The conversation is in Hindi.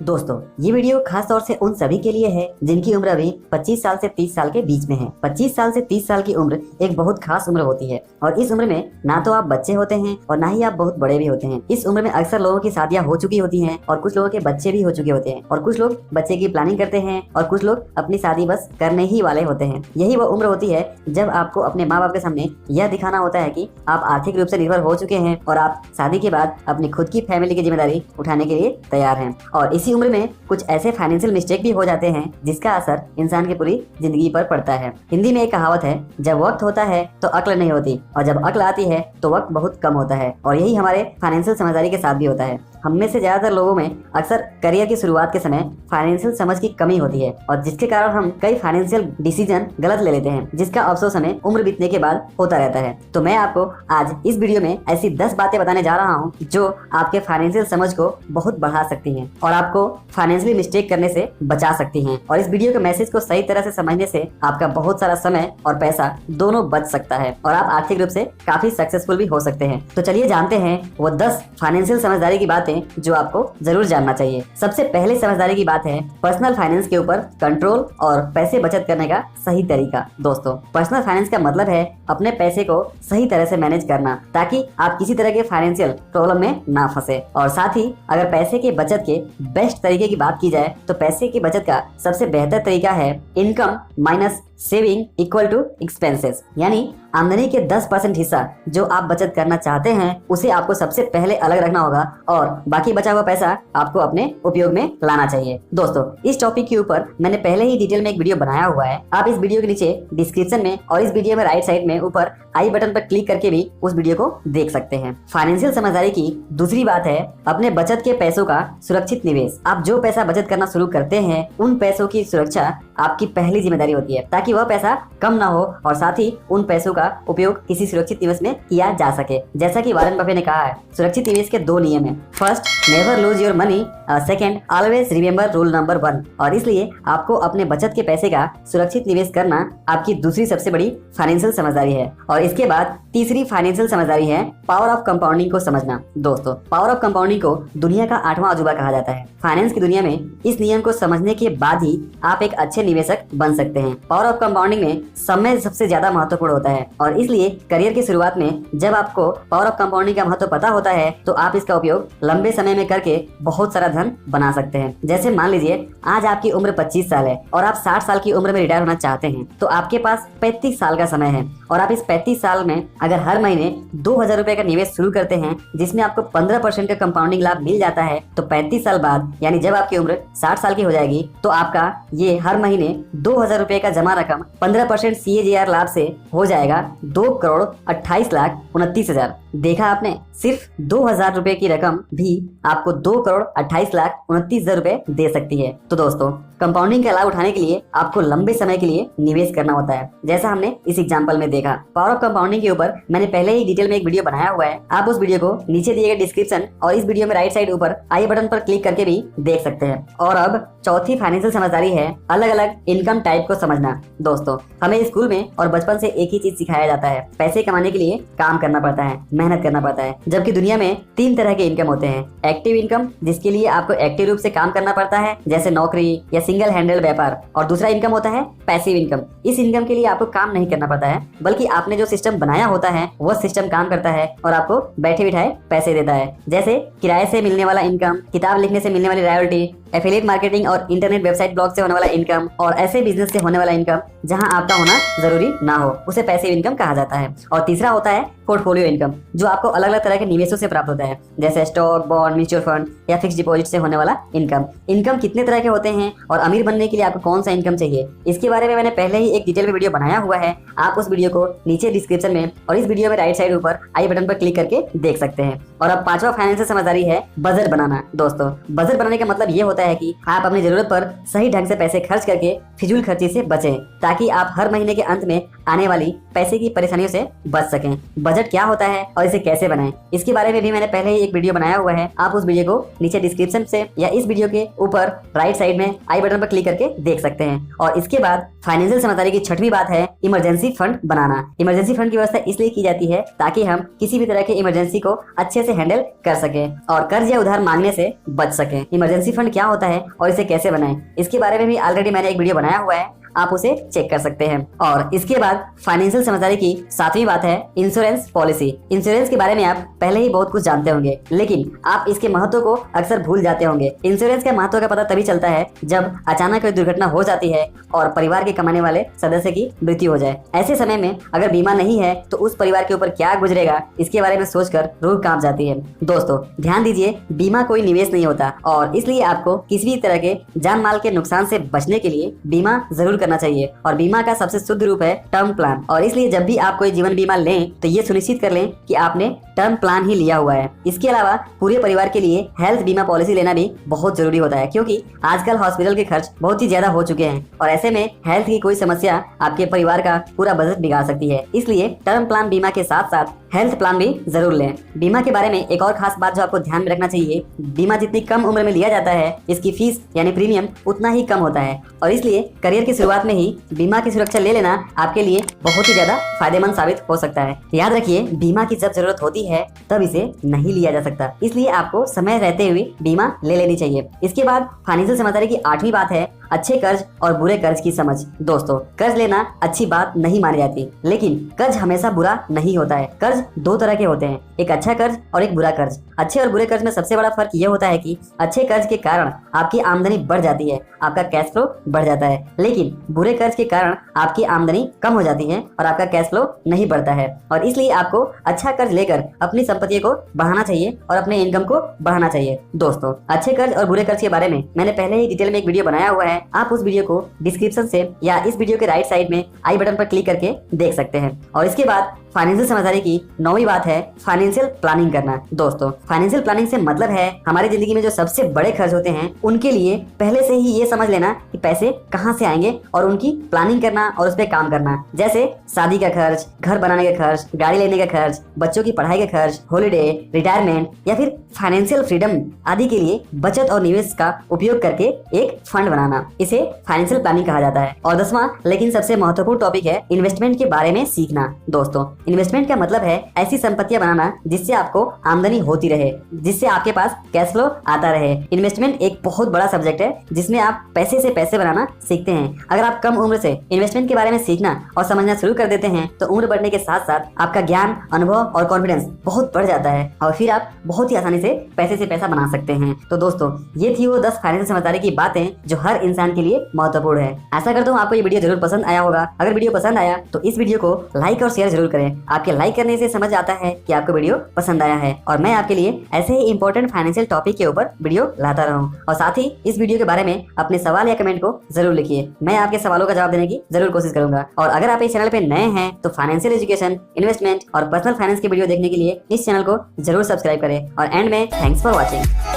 दोस्तों, ये वीडियो खास तौर से उन सभी के लिए है जिनकी उम्र अभी 25 साल से 30 साल के बीच में है। 25 साल से 30 साल की उम्र एक बहुत खास उम्र होती है और इस उम्र में ना तो आप बच्चे होते हैं और ना ही आप बहुत बड़े भी होते हैं। इस उम्र में अक्सर लोगों की शादियां हो चुकी होती हैं और कुछ लोगों के बच्चे भी हो चुके होते हैं और कुछ लोग बच्चे की प्लानिंग करते हैं और कुछ लोग अपनी शादी बस करने ही वाले होते हैं। यही वो उम्र होती है जब आपको अपने माँ बाप के सामने यह दिखाना होता है कि आप आर्थिक रूप से निर्भर हो चुके हैं और आप शादी के बाद अपनी खुद की फैमिली की जिम्मेदारी उठाने के लिए तैयार हैं। और इसी उम्र में कुछ ऐसे फाइनेंशियल मिस्टेक भी हो जाते हैं जिसका असर इंसान की पूरी जिंदगी पर पड़ता है। हिंदी में एक कहावत है, जब वक्त होता है तो अक्ल नहीं होती और जब अक्ल आती है तो वक्त बहुत कम होता है। और यही हमारे फाइनेंशियल समझदारी के साथ भी होता है। हम में से ज्यादातर लोगों में अक्सर करियर की शुरुआत के समय फाइनेंशियल समझ की कमी होती है और जिसके कारण हम कई फाइनेंशियल डिसीजन गलत ले लेते हैं, जिसका अफसोस हमें उम्र बीतने के बाद होता रहता है। तो मैं आपको आज इस वीडियो में ऐसी 10 बातें बताने जा रहा हूँ जो आपके फाइनेंशियल समझ को बहुत बढ़ा सकती हैं और आपको फाइनेंशियली मिस्टेक करने से बचा सकती हैं। और इस वीडियो के मैसेज को सही तरह से समझने से आपका बहुत सारा समय और पैसा दोनों बच सकता है और आप आर्थिक रूप से काफी सक्सेसफुल भी हो सकते हैं। तो चलिए जानते हैं वो 10 फाइनेंशियल समझदारी की बातें जो आपको जरूर जानना चाहिए। सबसे पहले समझदारी की बात है पर्सनल फाइनेंस के ऊपर कंट्रोल और पैसे बचत करने का सही तरीका। दोस्तों, पर्सनल फाइनेंस का मतलब है अपने पैसे को सही तरह से मैनेज करना ताकि आप किसी तरह के फाइनेंशियल प्रॉब्लम में ना फंसे। और साथ ही अगर पैसे के बचत के बेस्ट तरीके की बात की जाए तो पैसे की बचत का सबसे बेहतर तरीका है income minus saving equal to expenses, यानी आमदनी के 10% हिस्सा जो आप बचत करना चाहते हैं उसे आपको सबसे पहले अलग रखना होगा और बाकी बचा हुआ पैसा आपको अपने उपयोग में लाना चाहिए। दोस्तों, इस टॉपिक के ऊपर मैंने पहले ही डिटेल में एक वीडियो बनाया हुआ है। आप इस वीडियो के नीचे डिस्क्रिप्शन में और इस वीडियो में राइट साइड में ऊपर आई बटन पर क्लिक करके भी उस वीडियो को देख सकते हैं। फाइनेंशियल समझदारी की दूसरी बात है अपने बचत के पैसों का सुरक्षित निवेश। आप जो पैसा बचत करना शुरू करते हैं उन पैसों की सुरक्षा आपकी पहली जिम्मेदारी होती है ताकि वह पैसा कम ना हो और साथ ही उन पैसों का उपयोग किसी सुरक्षित निवेश में किया जा सके। जैसा कि वॉरेन बफे ने कहा है, सुरक्षित निवेश के 2 नियम हैं। First, never lose your money. Second, always remember rule number 1। और इसलिए आपको अपने बचत के पैसे का सुरक्षित निवेश करना आपकी दूसरी सबसे बड़ी फाइनेंशियल समझदारी है। और इसके बाद तीसरी फाइनेंशियल समझदारी है पावर ऑफ कंपाउंडिंग को समझना। दोस्तों, पावर ऑफ कंपाउंडिंग को दुनिया का 8वां अजूबा कहा जाता है। फाइनेंस की दुनिया में इस नियम को समझने के बाद ही आप एक अच्छे निवेशक बन सकते हैं। पावर ऑफ कंपाउंडिंग में समय सबसे ज्यादा महत्वपूर्ण होता है और इसलिए करियर की शुरुआत में जब आपको पावर ऑफ कंपाउंडिंग का महत्व पता होता है तो आप इसका उपयोग लंबे समय में करके बहुत सारा धन बना सकते हैं। जैसे मान लीजिए आज आपकी उम्र 25 साल है और आप 60 साल की उम्र में रिटायर होना चाहते हैं तो आपके पास 35 साल का समय है और आप इस 35 साल में अगर हर महीने 2000 रुपए का निवेश शुरू करते हैं जिसमें आपको 15% का कंपाउंडिंग लाभ मिल जाता है तो 35 साल बाद यानी जब आपकी उम्र 60 साल की हो जाएगी तो आपका ये हर महीने 2000 रुपए का जमा रकम 15% CAGR लाभ से हो जाएगा 2,28,29,000। देखा आपने, सिर्फ 2000 रुपए की रकम भी आपको 2,28,29,000 रुपए दे सकती है। तो दोस्तों, कंपाउंडिंग का लाभ उठाने के लिए आपको लंबे समय के लिए निवेश करना होता है, जैसा हमने इस एग्जांपल में देखा। पावर ऑफ कंपाउंडिंग के ऊपर मैंने पहले ही डिटेल में एक वीडियो बनाया हुआ है। आप उस वीडियो को नीचे दिए गए डिस्क्रिप्शन और इस वीडियो में राइट साइड ऊपर आई बटन पर क्लिक करके भी देख सकते हैं। और अब चौथी फाइनेंशियल समझदारी है अलग अलग इनकम टाइप को समझना। दोस्तों, हमें स्कूल में और बचपन से एक ही चीज सिखाया जाता है, पैसे कमाने के लिए काम करना पड़ता है, मेहनत करना पड़ता है। जबकि दुनिया में 3 तरह के इनकम होते हैं। एक्टिव इनकम, जिसके लिए आपको एक्टिव रूप से काम करना पड़ता है जैसे नौकरी या सिंगल हैंडल व्यापार। और दूसरा इनकम होता है पैसिव इनकम। इस इनकम के लिए आपको काम नहीं करना पड़ता है बल्कि आपने जो सिस्टम बनाया होता है वो सिस्टम काम करता है और आपको बैठे बिठाए पैसे देता है। जैसे किराए से मिलने वाला इनकम, किताब लिखने से मिलने वाली रॉयल्टी, एफिलिएट मार्केटिंग और इंटरनेट वेबसाइट ब्लॉग से होने वाला इनकम और ऐसे बिजनेस से होने वाला इनकम जहां आपका होना जरूरी ना हो, उसे पैसिव इनकम कहा जाता है। और तीसरा होता है पोर्टफोलियो इनकम, जो आपको अलग अलग तरह के निवेशों से प्राप्त होता है जैसे स्टॉक, बॉन्ड, म्यूचुअल फंड या फिक्स डिपॉजिट से होने वाला इनकम। इनकम कितने तरह के होते हैं और अमीर बनने के लिए आपको कौन सा इनकम चाहिए, इसके बारे में मैंने पहले ही एक डिटेल में वीडियो बनाया हुआ है। आप उस वीडियो को नीचे डिस्क्रिप्शन में और इस वीडियो में राइट साइड ऊपर आई बटन पर क्लिक करके देख सकते हैं। और अब 5वां फाइनेंशियल समझदारी है बजट बनाना। दोस्तों, बजट बनाने का मतलब ये होता है कि आप अपनी जरूरत पर सही ढंग से पैसे खर्च करके फिजूल खर्ची से बचें ताकि आप हर महीने के अंत में आने वाली पैसे की परेशानियों से बच सकें। बजट क्या होता है और इसे कैसे बनाएं, इसके बारे में भी मैंने पहले ही एक वीडियो बनाया हुआ है। आप उस वीडियो को नीचे डिस्क्रिप्शन से या इस वीडियो के ऊपर राइट साइड में आई बटन पर क्लिक करके देख सकते हैं। और इसके बाद फाइनेंशियल समझदारी की छठवीं बात है इमरजेंसी फंड बनाना। इमरजेंसी फंड की व्यवस्था इसलिए की जाती है ताकि हम किसी भी तरह के इमरजेंसी को अच्छे से हैंडल कर सकें और कर्ज या उधार मांगने से बच सकें। इमरजेंसी फंड क्या होता है और इसे कैसे बनाएं, इसके बारे में भी ऑलरेडी मैंने एक वीडियो बनाया हुआ है, आप उसे चेक कर सकते हैं। और इसके बाद फाइनेंशियल समझदारी की सातवीं बात है इंश्योरेंस पॉलिसी। इंश्योरेंस के बारे में आप पहले ही बहुत कुछ जानते होंगे, लेकिन आप इसके महत्व को अक्सर भूल जाते होंगे। इंश्योरेंस के महत्व का पता तभी चलता है जब अचानक कोई दुर्घटना हो जाती है और परिवार के कमाने वाले सदस्य की मृत्यु हो जाए। ऐसे समय में अगर बीमा नहीं है तो उस परिवार के ऊपर क्या गुजरेगा, इसके बारे में सोचकर रूह कांप जाती है। दोस्तों ध्यान दीजिए, बीमा कोई निवेश नहीं होता और इसलिए आपको किसी भी तरह के जान माल के नुकसान से बचने के लिए बीमा जरूर करना चाहिए। और बीमा का सबसे शुद्ध रूप है टर्म प्लान। और इसलिए जब भी आप कोई जीवन बीमा लें तो ये सुनिश्चित कर लें कि आपने टर्म प्लान ही लिया हुआ है। इसके अलावा पूरे परिवार के लिए हेल्थ बीमा पॉलिसी लेना भी बहुत जरूरी होता है, क्योंकि आजकल हॉस्पिटल के खर्च बहुत ही ज्यादा हो चुके हैं और ऐसे में हेल्थ की कोई समस्या आपके परिवार का पूरा बजट बिगाड़ सकती है। इसलिए टर्म प्लान बीमा के साथ साथ हेल्थ प्लान भी जरूर लें। बीमा के बारे में एक और खास बात जो आपको ध्यान में रखना चाहिए, बीमा जितनी कम उम्र में लिया जाता है इसकी फीस यानी प्रीमियम उतना ही कम होता है और इसलिए करियर की शुरुआत में ही बीमा की सुरक्षा ले लेना आपके लिए बहुत ही ज्यादा फायदेमंद साबित हो सकता है। याद रखिए, बीमा की जब जरूरत होती है तब इसे नहीं लिया जा सकता, इसलिए आपको समय रहते हुए बीमा ले लेनी चाहिए। इसके बाद फाइनेंशियल समझदारी की आठवीं बात है अच्छे कर्ज और बुरे कर्ज की समझ। दोस्तों कर्ज लेना अच्छी बात नहीं मानी जाती, लेकिन कर्ज हमेशा बुरा नहीं होता है। कर्ज दो तरह के होते हैं, एक अच्छा कर्ज और एक बुरा कर्ज। अच्छे और बुरे कर्ज में सबसे बड़ा फर्क यह होता है कि अच्छे कर्ज के कारण आपकी आमदनी बढ़ जाती है, आपका कैश फ्लो बढ़ जाता है, लेकिन बुरे कर्ज के कारण आपकी आमदनी कम हो जाती है और आपका कैश फ्लो नहीं बढ़ता है। और इसलिए आपको अच्छा कर्ज लेकर अपनी संपत्ति को बढ़ाना चाहिए और अपने इनकम को बढ़ाना चाहिए। दोस्तों अच्छे कर्ज और बुरे कर्ज के बारे में मैंने पहले ही डिटेल में एक वीडियो बनाया हुआ है, आप उस वीडियो को डिस्क्रिप्शन से या इस वीडियो के राइट साइड में आई बटन पर क्लिक करके देख सकते हैं। और इसके बाद फाइनेंशियल समझदारी की नौवीं बात है फाइनेंशियल प्लानिंग करना। दोस्तों फाइनेंशियल प्लानिंग से मतलब है हमारी जिंदगी में जो सबसे बड़े खर्च होते हैं उनके लिए पहले से ही ये समझ लेना कि पैसे कहां से आएंगे और उनकी प्लानिंग करना और उस पर काम करना। जैसे शादी का खर्च, घर बनाने का खर्च, गाड़ी लेने का खर्च, बच्चों की पढ़ाई का खर्च, हॉलिडे, रिटायरमेंट या फिर फाइनेंशियल फ्रीडम आदि के लिए बचत और निवेश का उपयोग करके एक फंड बनाना, इसे फाइनेंशियल प्लानिंग कहा जाता है। और 10वां लेकिन सबसे महत्वपूर्ण टॉपिक है इन्वेस्टमेंट के बारे में सीखना। दोस्तों इन्वेस्टमेंट का मतलब है ऐसी संपत्तियां बनाना जिससे आपको आमदनी होती रहे, जिससे आपके पास कैश फ्लो आता रहे। इन्वेस्टमेंट एक बहुत बड़ा सब्जेक्ट है जिसमें आप पैसे से पैसे बनाना सीखते हैं। अगर आप कम उम्र से इन्वेस्टमेंट के बारे में सीखना और समझना शुरू कर देते हैं तो उम्र बढ़ने के साथ साथ आपका ज्ञान, अनुभव और कॉन्फिडेंस बहुत बढ़ जाता है और फिर आप बहुत ही आसानी से पैसा बना सकते हैं। तो दोस्तों ये थी वो 10 फाइनेंशियल समझदारी की बातें जो हर इंसान के लिए महत्वपूर्ण है। आशा करता हूँ आपको ये वीडियो जरूर पसंद आया होगा। अगर वीडियो पसंद आया तो इस वीडियो को लाइक और शेयर जरूर करें। आपके लाइक करने से समझ आता है कि आपको वीडियो पसंद आया है और मैं आपके लिए ऐसे ही इंपॉर्टेंट फाइनेंशियल टॉपिक के ऊपर वीडियो लाता रहूं। और साथ ही इस वीडियो के बारे में अपने सवाल या कमेंट को जरूर लिखिए, मैं आपके सवालों का जवाब देने की जरूर कोशिश करूंगा। और अगर आप इस चैनल पे नए हैं तो फाइनेंशियल एजुकेशन, इन्वेस्टमेंट और पर्सनल फाइनेंस के वीडियो देखने के लिए इस चैनल को जरूर सब्सक्राइब करें। और एंड में थैंक्स फॉर वॉचिंग।